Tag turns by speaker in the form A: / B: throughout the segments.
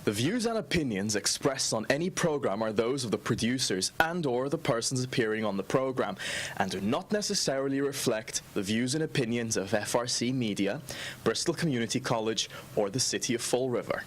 A: The views and opinions expressed on any program are those of the producers and/or the persons appearing on the program, and do not necessarily reflect the views and opinions of FRC Media, Bristol Community College, or the City of Fall River.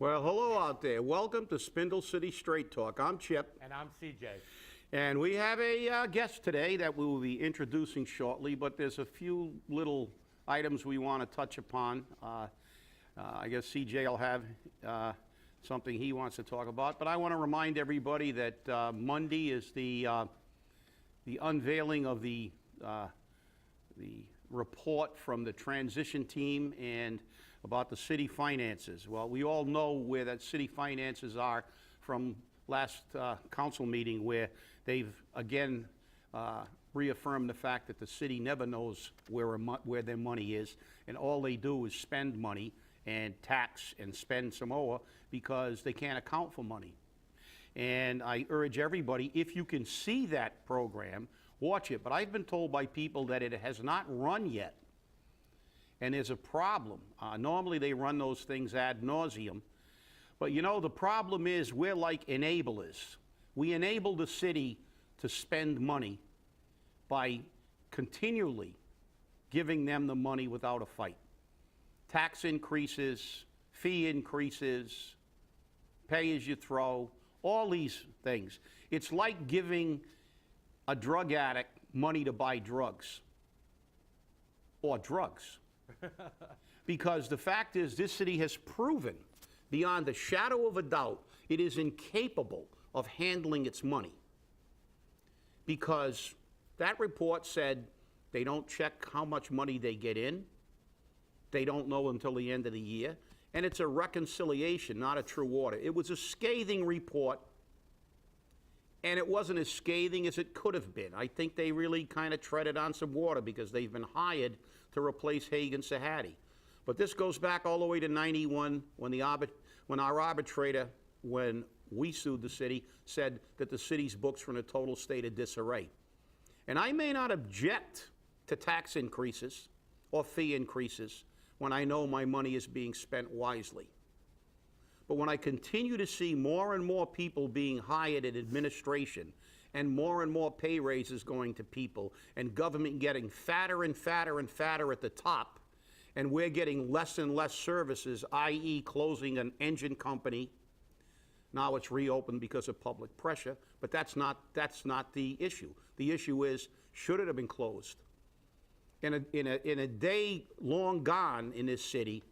B: Well, hello out there. Welcome to Spindle City Straight Talk. I'm Chip.
C: And I'm CJ.
B: And we have a guest today that we will be introducing shortly, but there's a few little items we want to touch upon. I guess CJ will have something he wants to talk about, but I want to remind everybody that Monday is the unveiling of the report from the transition team and about the city finances. Well, we all know where that city finances are from last council meeting, where they've again reaffirmed the fact that the city never knows where their money is, and all they do is spend money and tax and spend some more because they can't account for money. And I urge everybody, if you can see that program, watch it. But I've been told by people that it has not run yet. And there's a problem. Normally they run those things ad nauseum. But you know, the problem is we're like enablers. We enable the city to spend money by continually giving them the money without a fight. Tax increases, fee increases, pay as you throw, all these things. It's like giving a drug addict money to buy drugs. Or drugs. Because the fact is, this city has proven beyond a shadow of a doubt it is incapable of handling its money. Because that report said they don't check how much money they get in, they don't know until the end of the year, and it's a reconciliation, not a true audit. It was a scathing report, and it wasn't as scathing as it could have been. I think they really kind of treaded on some water because they've been hired to replace Hagen Sahadi. But this goes back all the way to '91 when our arbitrator, when we sued the city, said that the city's books were in a total state of disarray. And I may not object to tax increases or fee increases when I know my money is being spent wisely. But when I continue to see more and more people being hired in administration and more pay raises going to people, and government getting fatter and fatter and fatter at the top, and we're getting less and less services, i.e. closing an engine company. Now it's reopened because of public pressure, but that's not the issue. The issue is, should it have been closed? In a day long gone in this city,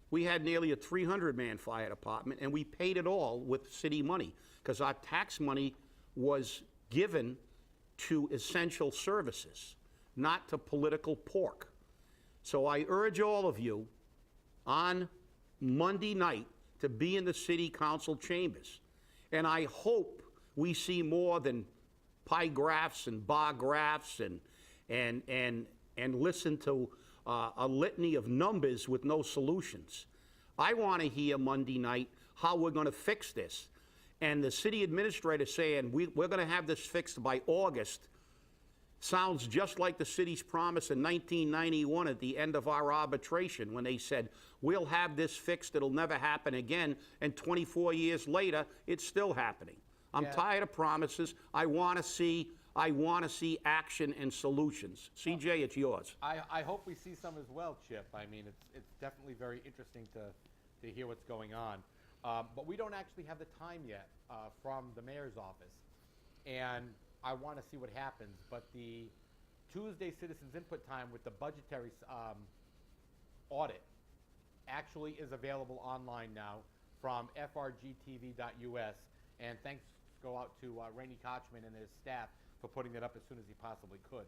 B: we had nearly a 300-man fire department, and we paid it all with city money because our tax money was given to essential services, not to political pork. So I urge all of you on Monday night to be in the city council chambers. And I hope we see more than pie graphs and bar graphs and listen to a litany of numbers with no solutions. I want to hear Monday night how we're going to fix this. And the city administrator saying we're going to have this fixed by August sounds just like the city's promise in 1991 at the end of our arbitration, when they said, we'll have this fixed, it'll never happen again, and 24 years later, it's still happening. I'm tired of promises. I want to see action and solutions. CJ, it's yours.
C: I hope we see some as well, Chip. I mean, it's definitely very interesting to hear what's going on. But we don't actually have the time yet from the mayor's office. And I want to see what happens. But the Tuesday citizens input time with the budgetary audit actually is available online now from frgtv.us. And thanks go out to Rainey Kochman and his staff for putting that up as soon as he possibly could.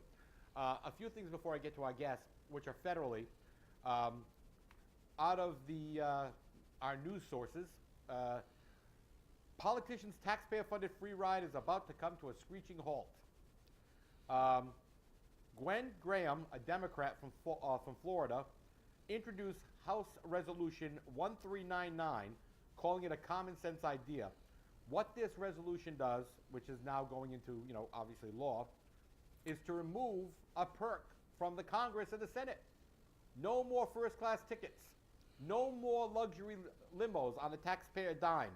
C: A few things before I get to our guests, which are federally. Out of our news sources, politicians' taxpayer-funded free ride is about to come to a screeching halt. Gwen Graham, a Democrat from Florida, introduced House Resolution 1399, calling it a common sense idea. What this resolution does, which is now going into, obviously law, is to remove a perk from the Congress and the Senate. No more first-class tickets. No more luxury limos on the taxpayer dime.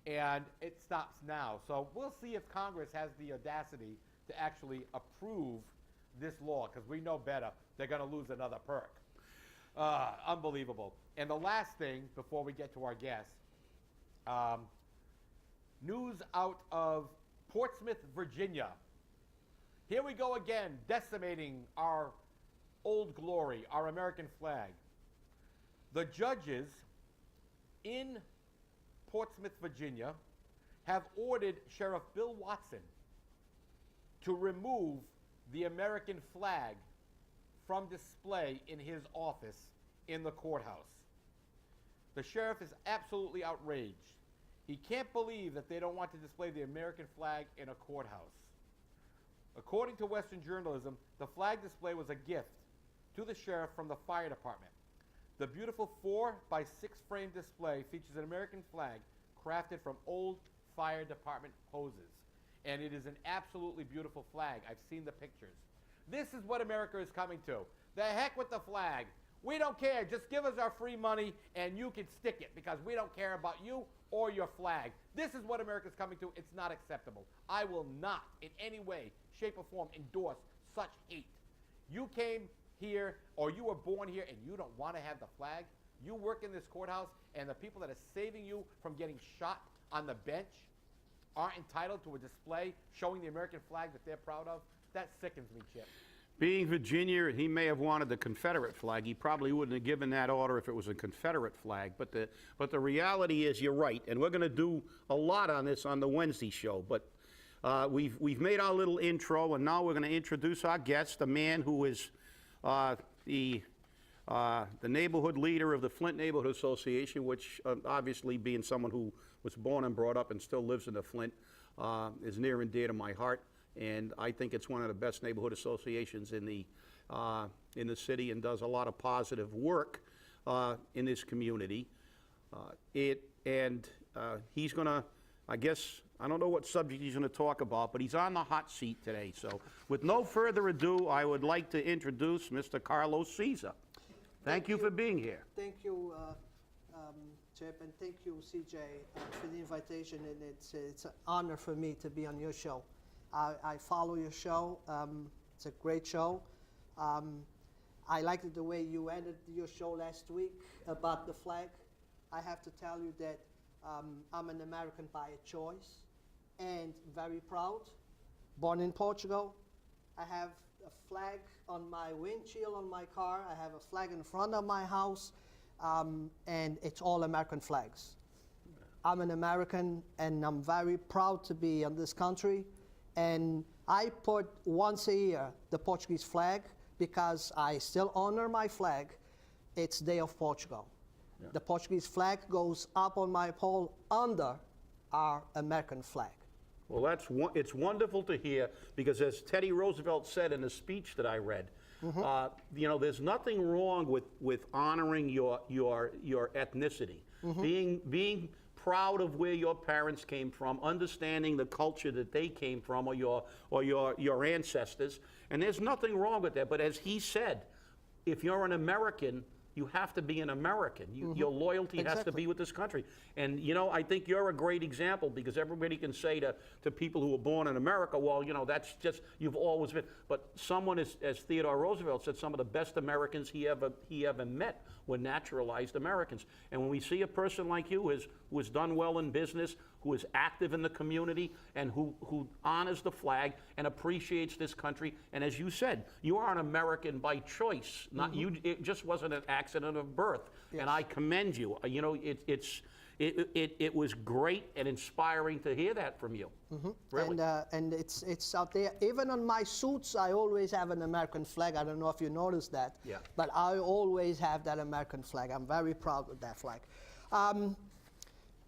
C: And it stops now. So we'll see if Congress has the audacity to actually approve this law, because we know better. They're going to lose another perk. Unbelievable. And the last thing, before we get to our guests, news out of Portsmouth, Virginia. Here we go again, decimating our old glory, our American flag. The judges in Portsmouth, Virginia, have ordered Sheriff Bill Watson to remove the American flag from display in his office in the courthouse. The sheriff is absolutely outraged. He can't believe that they don't want to display the American flag in a courthouse. According to Western journalism, the flag display was a gift to the sheriff from the fire department. The beautiful 4x6 frame display features an American flag crafted from old fire department hoses. And it is an absolutely beautiful flag. I've seen the pictures. This is what America is coming to. The heck with the flag. We don't care. Just give us our free money and you can stick it, because we don't care about you or your flag. This is what America is coming to. It's not acceptable. I will not in any way, shape, or form endorse such hate. You came here, or you were born here, and you don't want to have the flag. You work in this courthouse, and the people that are saving you from getting shot on the bench aren't entitled to a display showing the American flag that they're proud of. That sickens me, Chip.
B: Being Virginia, he may have wanted the Confederate flag. He probably wouldn't have given that order if it was a Confederate flag. But the reality is, you're right, and we're going to do a lot on this on the Wednesday show. But we've made our little intro, and now we're going to introduce our guest, the man who is the neighborhood leader of the Flint Neighborhood Association, which obviously, being someone who was born and brought up and still lives in the Flint, is near and dear to my heart. And I think it's one of the best neighborhood associations in the city, and does a lot of positive work in this community. He's going to, I guess, I don't know what subject he's going to talk about, but he's on the hot seat today. So with no further ado, I would like to introduce Mr. Carlos Cesar. Thank you for being here.
D: Thank you, Chip, and thank you, CJ, for the invitation. And it's an honor for me to be on your show. I follow your show. It's a great show. I liked the way you ended your show last week about the flag. I have to tell you that I'm an American by choice and very proud. Born in Portugal. I have a flag on my windshield on my car. I have a flag in front of my house, and it's all American flags. I'm an American, and I'm very proud to be in this country. And I put once a year the Portuguese flag, because I still honor my flag. It's Day of Portugal. Yeah. The Portuguese flag goes up on my pole under our American flag.
B: Well, it's wonderful to hear, because as Teddy Roosevelt said in a speech that I read, there's nothing wrong with honoring your ethnicity, being proud of where your parents came from, understanding the culture that they came from, or your ancestors, and there's nothing wrong with that. But as he said, if you're an American, you have to be an American. Your loyalty has to be with this country. And, I think you're a great example, because everybody can say to people who were born in America, well, that's just, you've always been. But someone, as Theodore Roosevelt said, some of the best Americans he ever met were naturalized Americans. And when we see a person like you who has done well in business, who is active in the community, and who honors the flag and appreciates this country, and as you said, you are an American by choice. Not you. It just wasn't an accident of birth. Yes. And I commend you. It was great and inspiring to hear that from you. Really.
D: And it's out there. Even on my suits, I always have an American flag. I don't know if you noticed that.
B: Yeah.
D: But I always have that American flag. I'm very proud of that flag.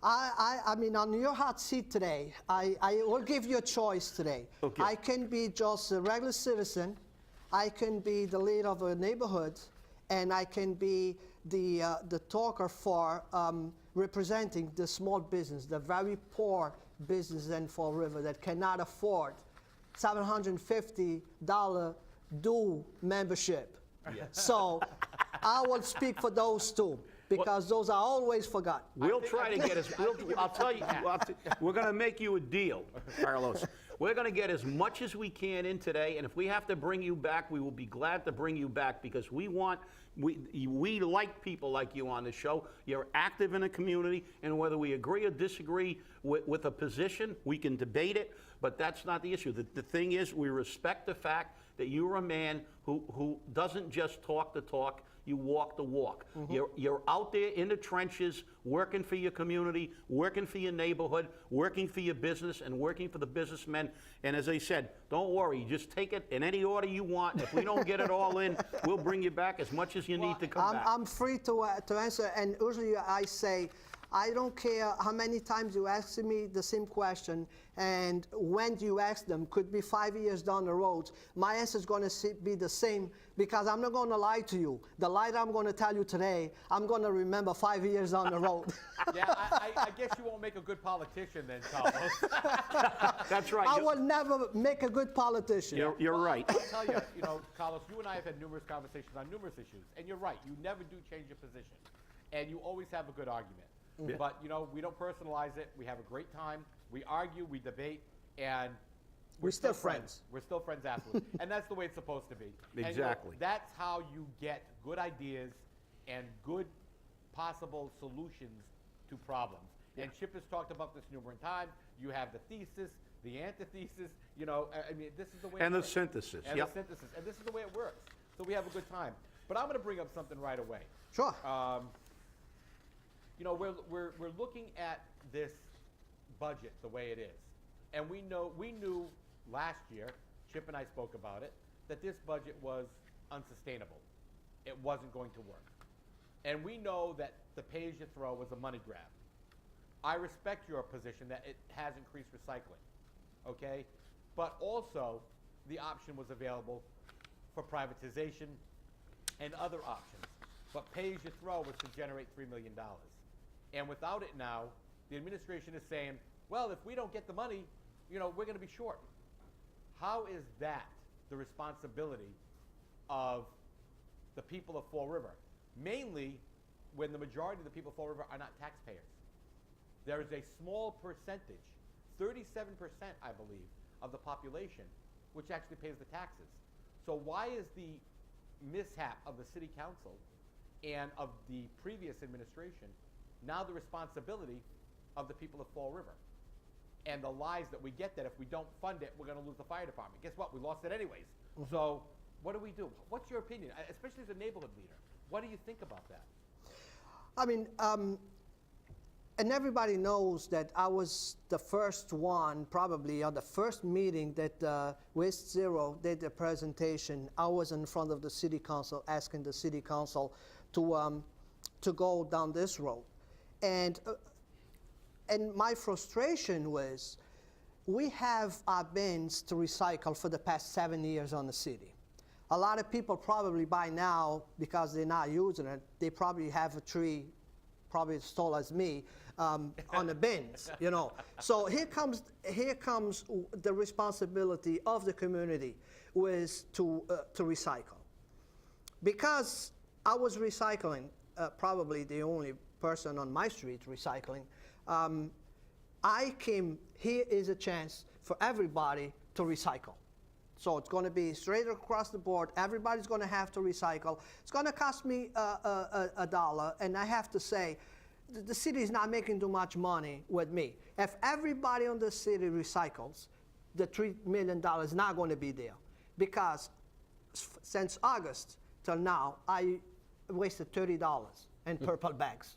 D: I mean, on your hot seat today, I will give you a choice today.
B: Okay.
D: I can be just a regular citizen, I can be the leader of a neighborhood, and I can be the talker for representing the small business, the very poor business in Fall River that cannot afford $750 due membership. So I will speak for those two, because those are always forgotten.
B: We'll try to get as, I'll tell you, we're going to make you a deal, Carlos. We're going to get as much as we can in today, and if we have to bring you back, we will be glad to bring you back, because we like people like you on the show. You're active in the community, and whether we agree or disagree with a position, we can debate it, but that's not the issue. The thing is, we respect the fact that you're a man who doesn't just talk the talk, you walk the walk. You're out there in the trenches, working for your community, working for your neighborhood, working for your business, and working for the businessmen. And as I said, don't worry, just take it in any order you want. If we don't get it all in, we'll bring you back as much as you need to come back.
D: I'm free to answer, and usually I say, I don't care how many times you ask me the same question, and when you ask them, could be 5 years down the road. My answer is going to be the same, because I'm not going to lie to you. The lie that I'm going to tell you today, I'm going to remember 5 years down the road.
C: Yeah, I guess you won't make a good politician then, Carlos.
B: That's right.
D: I will never make a good politician.
B: You're right.
C: I'll tell you, Carlos, you and I have had numerous conversations on numerous issues, and you're right. You never do change your position, and you always have a good argument.
B: Yeah.
C: But, we don't personalize it. We have a great time. We argue, we debate, and
D: We're still friends.
C: We're still friends afterwards. And that's the way it's supposed to be.
B: Exactly.
C: And, that's how you get good ideas and good possible solutions to problems. And Chip has talked about this numerous times. You have the thesis, the antithesis, this is the way
B: And
C: it
B: the
C: works.
B: synthesis.
C: And
B: Yep.
C: the synthesis. And this is the way it works. So we have a good time. But I'm going to bring up something right away.
D: Sure.
C: We're looking at this budget the way it is. And we knew last year, Chip and I spoke about it, that this budget was unsustainable. It wasn't going to work. And we know that the pay-as-you-throw was a money grab. I respect your position that it has increased recycling, okay? But also, the option was available for privatization and other options. But pay-as-you-throw was to generate $3 million. And without it now, the administration is saying, well, if we don't get the money, we're going to be short. How is that the responsibility of the people of Fall River? Mainly when the majority of the people of Fall River are not taxpayers. There is a small percentage, 37%, I believe, of the population, which actually pays the taxes. So why is the mishap of the city council and of the previous administration now the responsibility of the people of Fall River? And the lies that we get that if we don't fund it, we're going to lose the fire department. Guess what? We lost it anyways. So what do? What's your opinion, especially as a neighborhood leader? What do you think about that?
D: I mean, and everybody knows that I was the first one, probably on the first meeting that Waste Zero did the presentation. I was in front of the city council asking the city council to go down this road. And my frustration was, we have our bins to recycle for the past 7 years on the city. A lot of people probably by now, because they're not using it, they probably have a tree, probably as tall as me, on the bins, So here comes the responsibility of the community was to recycle. Because I was recycling, probably the only person on my street recycling, here is a chance for everybody to recycle. So it's going to be straight across the board. Everybody's going to have to recycle. It's going to cost me $1, and I have to say, the city is not making too much money with me. If everybody in the city recycles, the $3 million is not going to be there, because since August till now, I wasted $30 in purple bags.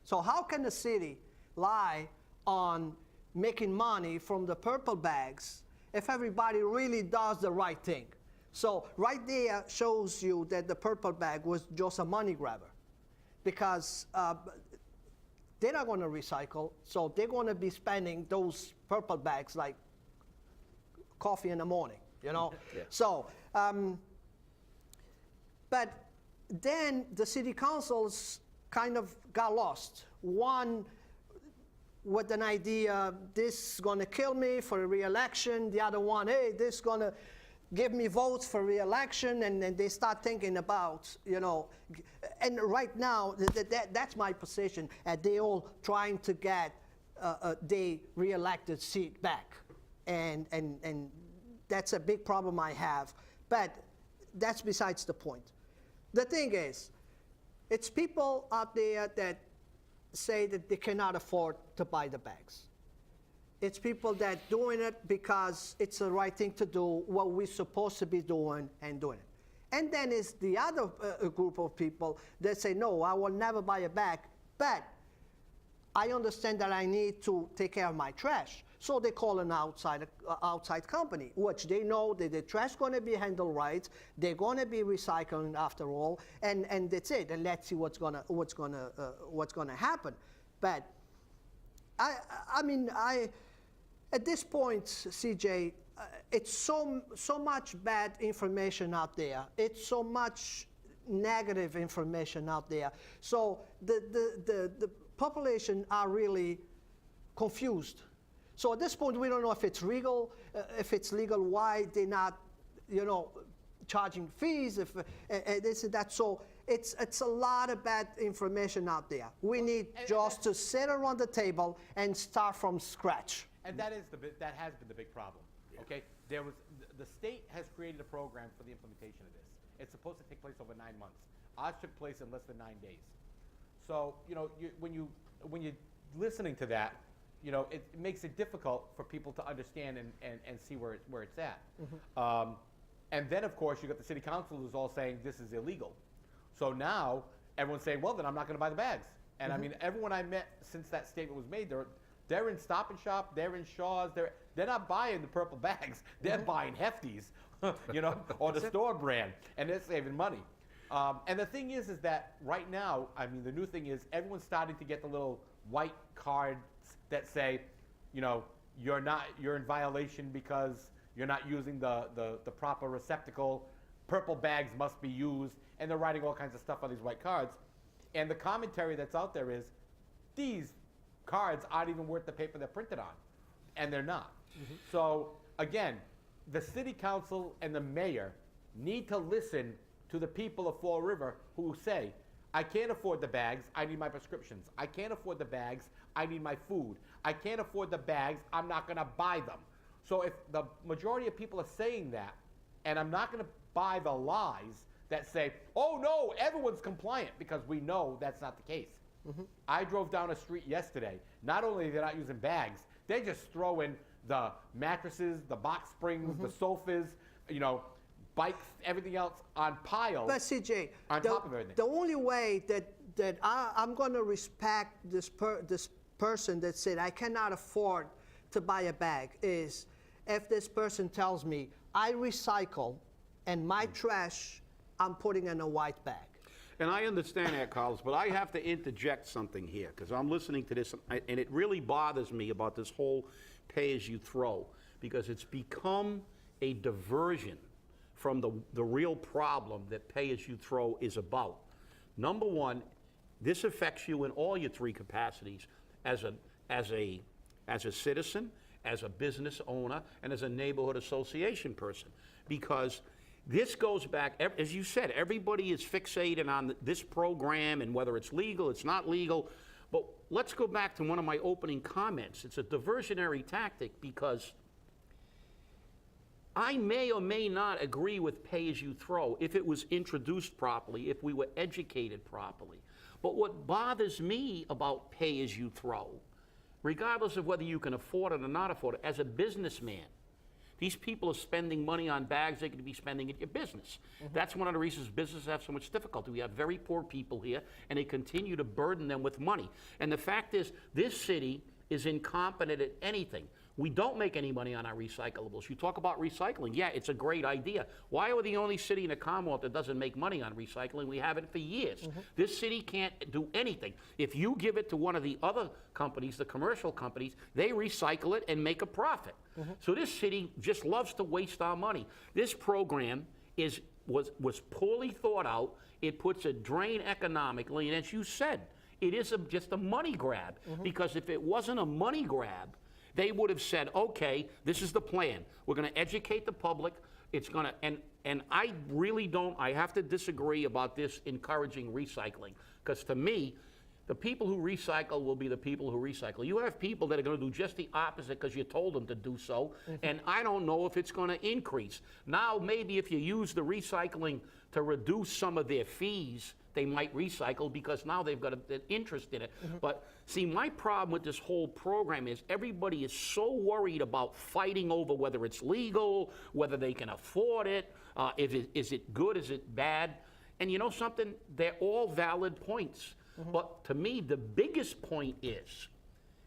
D: So how can the city lie on making money from the purple bags if everybody really does the right thing? So right there shows you that the purple bag was just a money grabber, because they're not going to recycle, so they're going to be spending those purple bags like coffee in the morning,
B: Yeah.
D: So But then the city councils kind of got lost. One with an idea, this is going to kill me for a re-election. The other one, hey, this is going to give me votes for re-election. And then they start thinking about, you know, and right now, that's my position. They all trying to get the re-elected seat back. And that's a big problem I have. But that's besides the point. The thing is, it's people out there that say that they cannot afford to buy the bags. It's people that doing it because it's the right thing to do, what we're supposed to be doing and doing it. And then it's the other group of people that say, no, I will never buy a bag, but I understand that I need to take care of my trash. So they call an outside company, which they know that the trash is going to be handled right. They're going to be recycling after all, and that's it. And let's see what's gonna happen. But I mean, at this point, CJ, it's so much bad information out there. It's so much negative information out there. So the population are really confused. So at this point, we don't know if it's legal, why they're not, you know, charging fees, if this and that. So it's a lot of bad information out there. We need just to sit around the table and start from scratch.
C: And that has been the big problem. Okay, the state has created a program for the implementation of this. It's supposed to take place over 9 months. Ours took place in less than 9 days. So you know, when you're listening to that, you know, it makes it difficult for people to understand and see where it's at. Mm-hmm. And then, of course, you got the city council who's all saying this is illegal. So now everyone's saying, well, then I'm not going to buy the bags. And mm-hmm. I mean, everyone I met since that statement was made, they're in Stop and Shop, they're in Shaw's, they're not buying the purple bags. They're mm-hmm. buying Hefties, you know, or the store brand, and they're saving money. And the thing is that right now, I mean, the new thing is everyone's starting to get the little white cards that say, you know, you're in violation because you're not using the proper receptacle. Purple bags must be used, and they're writing all kinds of stuff on these white cards. And the commentary that's out there is, these cards aren't even worth the paper they're printed on, and they're not. Mm-hmm. So again, the city council and the mayor need to listen to the people of Fall River who say, I can't afford the bags, I need my prescriptions. I can't afford the bags, I need my food. I can't afford the bags, I'm not going to buy them. So if the majority of people are saying that, and I'm not going to buy the lies that say, oh no, everyone's compliant, because we know that's not the case. Mm-hmm. I drove down a street yesterday. Not only are they not using bags, they're just throwing the mattresses, the box springs, mm-hmm. the sofas, you know, bikes, everything else on piles.
D: But CJ,
C: on top of everything.
D: The only way that I'm going to respect this person that said I cannot afford to buy a bag is if this person tells me I recycle and my trash I'm putting in a white bag.
B: And I understand that, Carlos, but I have to interject something here because I'm listening to this, and it really bothers me about this whole pay-as-you-throw, because it's become a diversion from the real problem that pay-as-you-throw is about. Number one, this affects you in all your three capacities: as a citizen, as a business owner, and as a neighborhood association person, because this goes back, as you said, everybody is fixated on this program and whether it's legal, it's not legal. But let's go back to one of my opening comments. It's a diversionary tactic because I may or may not agree with pay-as-you-throw if it was introduced properly, if we were educated properly. But what bothers me about pay-as-you-throw, regardless of whether you can afford it or not afford it, as a businessman, these people are spending money on bags they could be spending at your business. Mm-hmm. That's one of the reasons businesses have so much difficulty. We have very poor people here, and they continue to burden them with money. And the fact is, this city is incompetent at anything. We don't make any money on our recyclables. You talk about recycling. Yeah, it's a great idea. Why are we the only city in the Commonwealth that doesn't make money on recycling? We haven't for years. Mm-hmm. This city can't do anything. If you give it to one of the other companies, the commercial companies, they recycle it and make a profit. Mm-hmm. So this city just loves to waste our money. This program is was poorly thought out. It puts a drain economically, and as you said, it is just a money grab. Because if it wasn't a money grab, they would have said, okay, this is the plan. We're going to educate the public. It's going to, and I really don't, I have to disagree about this encouraging recycling. Because to me, the people who recycle will be the people who recycle. You have people that are going to do just the opposite because you told them to do so, and I don't know if it's going to increase. Now, maybe if you use the recycling to reduce some of their fees, they might recycle because now they've got an interest in it. But see, my problem with this whole program is everybody is so worried about fighting over whether it's legal, whether they can afford it, is it good, is it bad? And you know something? They're all valid points. But to me, the biggest point is,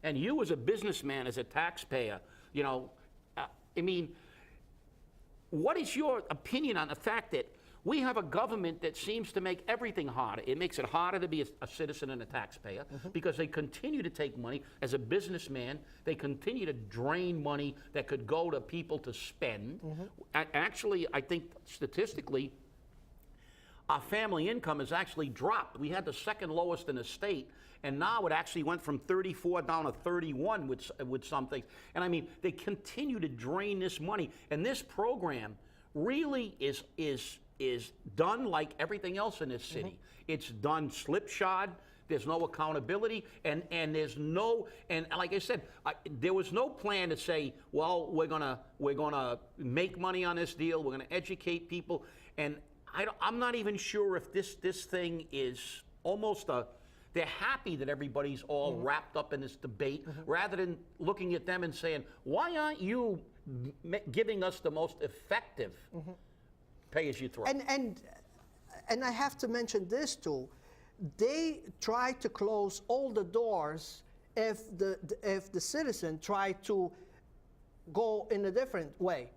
B: and you as a businessman, as a taxpayer, you know, I mean, what is your opinion on the fact that we have a government that seems to make everything harder? It makes it harder to be a citizen and a taxpayer because they continue to take money. As a businessman, they continue to drain money that could go to people to spend. Actually, I think statistically, our family income has actually dropped. We had the second lowest in the state, and now it actually went from 34 down to 31 with some things. And I mean, they continue to drain this money. And this program really is done like everything else in this city. It's done slipshod. There's no accountability, and there's no, and like I said, there was no plan to say, well, we're gonna make money on this deal. We're gonna educate people, and I'm not even sure if this thing is almost they're happy that everybody's all wrapped up in this debate, rather than looking at them and saying, why aren't you giving us the most effective pay-as-you-throw?
D: And I have to mention this too. They try to close all the doors if the citizen try to go in a different way.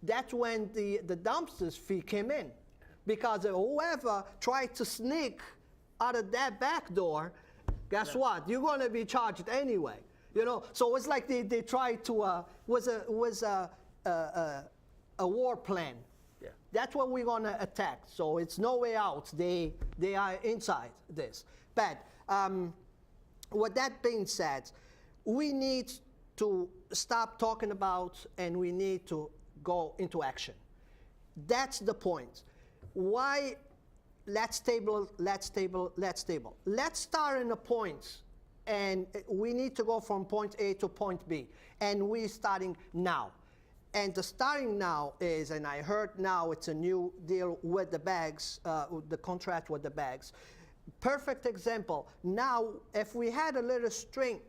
D: That's when the dumpsters fee came in, because whoever tried to sneak out of that back door, guess what? You're going to be charged anyway. You know, so it's like they tried to was a war plan.
B: Yeah.
D: That's what we're going to attack. So it's no way out. They are inside this. But with that being said, we need to stop talking about, and we need to go into action. That's the point. Why? Let's table. Let's start in the points, and we need to go from point A to point B, and we're starting now. And the starting now is, and I heard now it's a new deal with the bags, the contract with the bags. Perfect example. Now, if we had a little string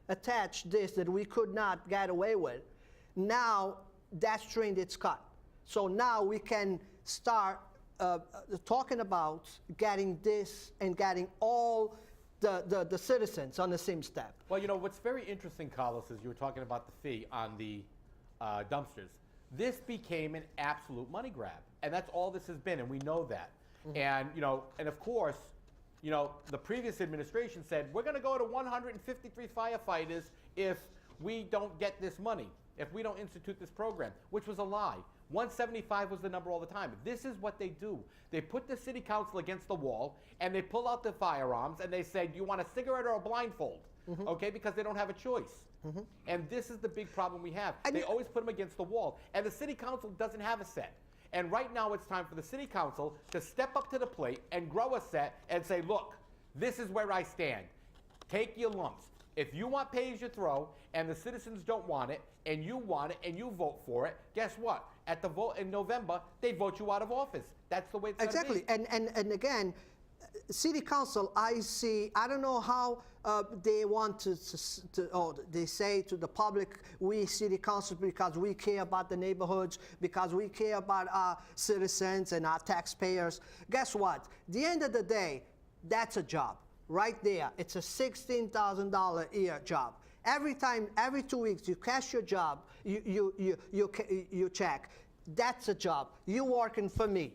D: attached this that we could not get away with, now that string is cut. So now we can start talking about getting this and getting all the citizens on the same step.
C: Well, you know, what's very interesting, Carlos, is you were talking about the fee on the dumpsters. This became an absolute money grab, and that's all this has been, and we know that. And, you know, and of course, you know, the previous administration said, we're going to go to 153 firefighters if we don't get this money, if we don't institute this program, which was a lie. 175 was the number all the time. This is what they do. They put the city council against the wall, and they pull out the firearms, and they say, do you want a cigarette or a blindfold? Okay, because they don't have a choice. And this is the big problem we have. They always put them against the wall, and the city council doesn't have a set. And right now it's time for the city council to step up to the plate and grow a set and say, look, this is where I stand. Take your lumps. If you want pay-as-you-throw and the citizens don't want it, and you want it and you vote for it, guess what? At the vote in November, they vote you out of office. That's the way it's going to be.
D: Exactly. And again, city council, I don't know how they want to they say to the public, we city council, because we care about the neighborhoods, because we care about our citizens and our taxpayers. Guess what? At the end of the day, that's a job. Right there, it's a $16,000 a year job. Every 2 weeks, you cash your job, you check. That's a job. You're working for me.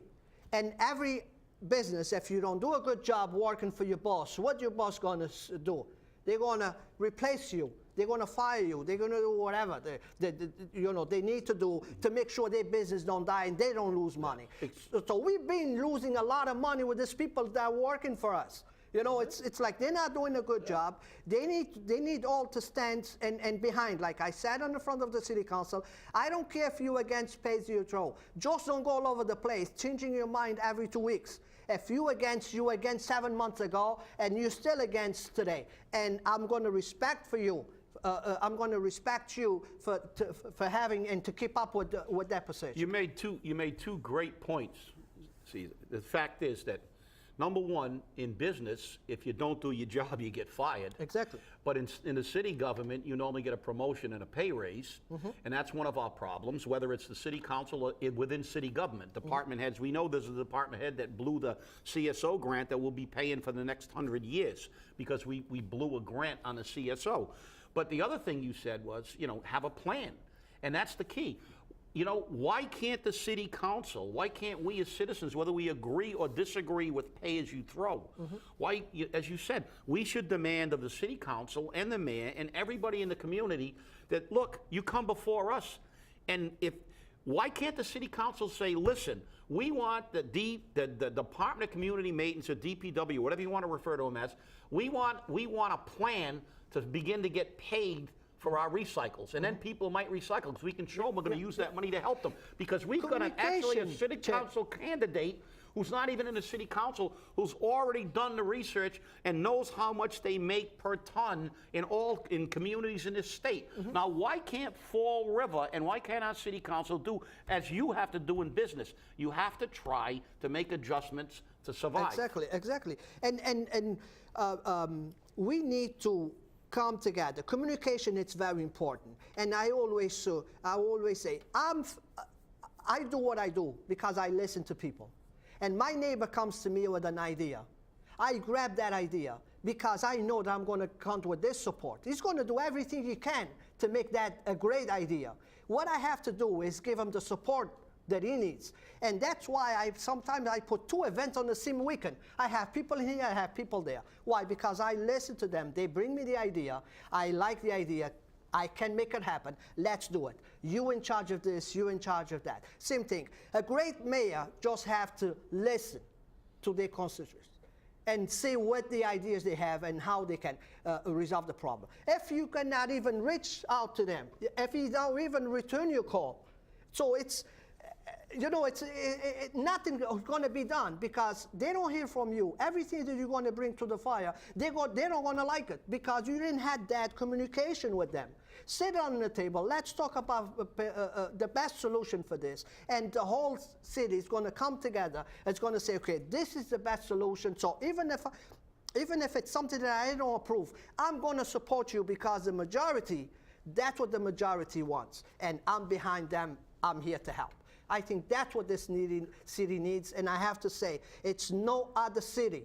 D: And every business, if you don't do a good job working for your boss, what your boss going to do? They're going to replace you They're going to fire you. They're going to do whatever they need to do to make sure their business don't die and they don't lose money. So we've been losing a lot of money with these people that are working for us. You know, it's like they're not doing a good job. They need all to stand and behind. Like I said on the front of the city council, I don't care if you're against pay-as-you-throw. Just don't go all over the place, changing your mind every 2 weeks. If you against 7 months ago, and you're still against today, and I'm going to respect for you. I'm going to respect you for having and to keep up with that position.
B: You made two great points. See, the fact is that, number one, in business, if you don't do your job, you get fired.
D: Exactly.
B: But in the city government, you normally get a promotion and a pay raise, and that's one of our problems, whether it's the city council or within city government. Department heads, we know there's a department head that blew the CSO grant that we'll be paying for the next 100 years because we blew a grant on the CSO. But the other thing you said was, have a plan, and that's the key. Why can't the city council, why can't we as citizens, whether we agree or disagree with pay-as-you-throw, why, as you said, we should demand of the city council and the mayor and everybody in the community that, look, you come before us, and why can't the city council say, listen, we want the Department of Community Maintenance, or DPW, whatever you want to refer to them as, we want a plan to begin to get paid for our recycles, and then people might recycle because we can show them we're going to use that money to help them, because we've got actually a city council candidate who's not even in the city council, who's already done the research and knows how much they make per ton in communities in this state. Now, why can't Fall River and why can't our city council do as you have to do in business? You have to try to make adjustments to survive.
D: Exactly. And we need to come together. Communication is very important, and I always say I do what I do because I listen to people. And my neighbor comes to me with an idea. I grab that idea because I know that I'm going to count with this support. He's going to do everything he can to make that a great idea. What I have to do is give him the support that he needs. And that's why sometimes I put 2 events on the same weekend. I have people here, I have people there. Why? Because I listen to them. They bring me the idea. I like the idea. I can make it happen. Let's do it. You in charge of this, you in charge of that. Same thing. A great mayor just have to listen to their constituents and see what the ideas they have and how they can resolve the problem. If you cannot even reach out to them, if you don't even return your call, so it's nothing going to be done because they don't hear from you. Everything that you're going to bring to the fire, they're not going to like it because you didn't have that communication with them. Sit on the table. Let's talk about the best solution for this. And the whole city is going to come together. It's going to say, okay, this is the best solution. So even if it's something that I don't approve, I'm going to support you because the majority, that's what the majority wants. And I'm behind them. I'm here to help. I think that's what this city needs, and I have to say, it's no other city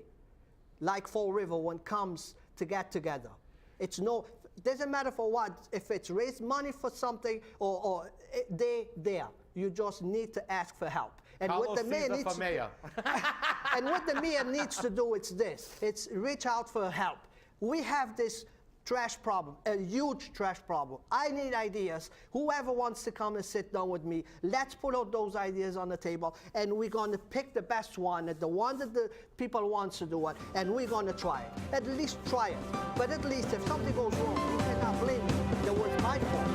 D: like Fall River when it comes to get together. It doesn't matter for what, if it's raise money for something or they there. You just need to ask for help. And
C: Carlos
D: what the mayor
C: Cesar
D: needs
C: for mayor.
D: and what the mayor needs to do is this: it's reach out for help. We have this trash problem, a huge trash problem. I need ideas. Whoever wants to come and sit down with me, let's put out those ideas on the table, and we're going to pick the best one, the one that the people want to do it, and we're going to try it. At least try it. But at least if something goes wrong, you cannot blame me. That was my fault.